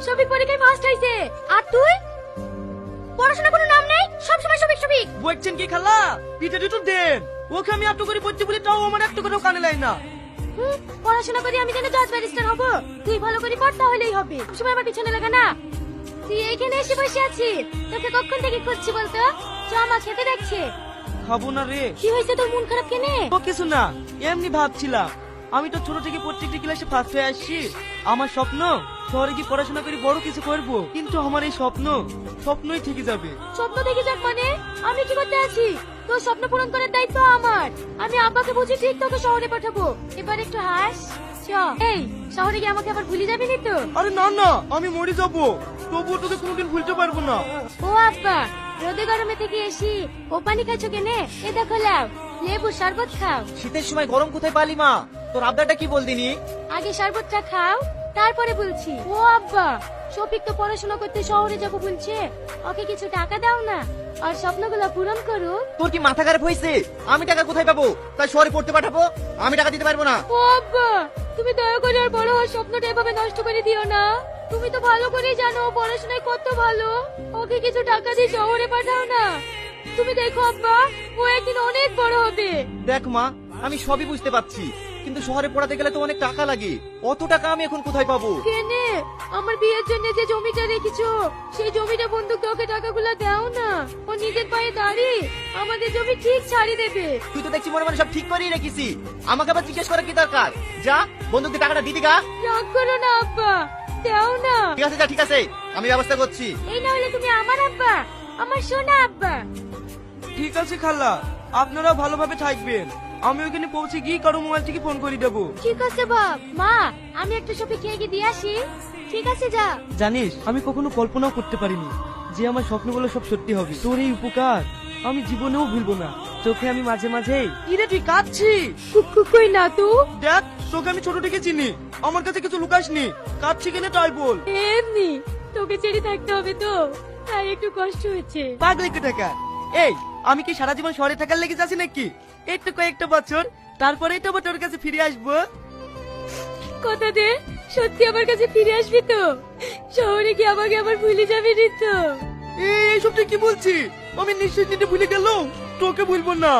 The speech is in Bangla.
শফিক পরীক্ষায় ফার্স্ট হয়েছে। আর তুই পড়াশোনা কোনো নাম নেই, সব সময় শফিক শফিক। বলছেন কি খালা? পিঠে দুটো দেন, ওকে আমি এত করে পড়তে বলি তাও আমার একটা করেও কানে লাই না। পড়াশোনা করে আমি যেন জজ ব্যারিস্টার হব, তুই ভালো করে পড় তাহলেই হবে। সময় আমার পিছনে লাগা না। তুই এইখানে এসে বসে আছিস, তোকে কখন থেকে খুঁজছি বলতো? চ মা খেতে দেখছে। খাবো না রে। কি হয়েছে তোর, মন খারাপ কেনে? ও কিছু না, এমনি ভাবছিলাম আমি তো ছোট থেকে প্রত্যেকটি ক্লাসে ফার্স্ট হয়ে আসছি। আমার স্বপ্ন শহরে গিয়ে পড়াশোনা করে বড় কিছু করব, কিন্তু আমার এই স্বপ্নই থেকে যাবে। স্বপ্ন দেখে যাক মানে? আমি কি করতে আছি? তোর স্বপ্ন পূরণ করার দায়িত্ব আমার। আমি আব্বাকে বুঝি ঠিক তোকে শহরে পাঠাবো। এবার একটু হাস। চ এই, শহরে গিয়ে আমাকে আবার ভুলে যাবি নি তো? আরে না না, আমি মরে যাবো, তবুও তোকে কোনোদিন ভুলতে পারবো না। ও আব্বা, রোদে গরমে থেকে এসি ও পানি খাইছো কেনে? এ দেখো লাও, লেবু শরবত খাও। শীতের সময় গরম কোথায় পালি মা? তোর আবদারটা কি বলদিনি? আগে শরবতটা খাও, তারপরে বলছি। ও আব্বা, শফিক তো পড়াশোনা করতে শহরে যাবো বলছে, ওকে কিছু টাকা দাও না, আর স্বপ্নগুলো পূরণ করুক। তোর কি মাথা খারাপ হয়েছে? আমি টাকা কোথায় পাবো? তাই শহরে পড়তে পাঠাবো? আমি টাকা দিতে পারবো না। ও আব্বা, তুমি দয়া করে আর বড় হওয়ার স্বপ্নটা এভাবে নষ্ট করে দিও না। তুমি তো ভালো করেই জানো ও পড়াশোনায় কত ভালো। ওকে কিছু টাকা দিয়ে শহরে পাঠাও না। তুমি দেখো আব্বা, ও একদিন অনেক বড় হবে। দেখ মা, আমি সবই বুঝতে পারছি, কিন্তু শহরে পড়াতে গেলে তো অনেক টাকা লাগে। অত টাকা আমি এখন কোথায় পাবো? কেনে, আমার বিয়ের জন্য যে জমিটা রেখেছো, সেই জমিটা বন্ধক দিয়ে ওকে টাকাগুলো দাও না। ও নিজের পায়ে দাঁড়িয়ে আমাদের জমি ঠিক ছাড়ি দেবে। তুই তো দেখছি মনে মনে সব ঠিক করেই রেখেছি, আমাকে আবার জিজ্ঞেস করার কি দরকার? যা, বন্ধুকে টাকাটা দিদি গা। রাগ করো না আব্বা, দাও না। ঠিক আছে যা, ঠিক আছে, আমি ব্যবস্থা করছি। এই না হলে তুমি আমার আব্বা, আমার সোনা আব্বা। ঠিক আছে খালা, আপনারা ভালোভাবে থাকবেন। আমি ওখানে পৌঁছে গিয়ে কারো মোবাইল থেকে ফোন করে দেবো। ঠিক আছে বাপ। মা, আমি একটা শপে খেয়ে গিয়ে দিয়ে আসি। ঠিক আছে যা। জানিস, আমি কখনো কল্পনাও করতে পারিনি যে আমার স্বপ্নগুলো সব সত্যি হবে। তোর এই উপকার আমি জীবনেও ভুলবো না। তোকে আমি মাঝে মাঝে ইরে তুই কাঁদছিস? কই না তো। দেখ, তোকে আমি ছোট থেকে চিনি, আমার কাছে কিছু লুকাসনি। কাঁদছি কেনে তাই বল। এমনি তোকে ছেড়ে থাকতে হবে তো, তাই একটু কষ্ট হচ্ছে। পাগল একটু টাকা। এই, আমি কি সারা জীবন শহরে থাকার লেগে যাচ্ছি নাকি? একটু কয়েকটা বছর, তারপরেই তো আবার তোর কাছে ফিরে আসবো। কথা দে, সত্যি আমার কাছে ফিরে আসবি তো? শহরে গিয়ে আমাকে আবার ভুলে যাবি নি তো? এইসব তুই কি বলছিস? আমি নিশ্চয় নিতে ভুলে গেলাম, তোকে ভুলবো না।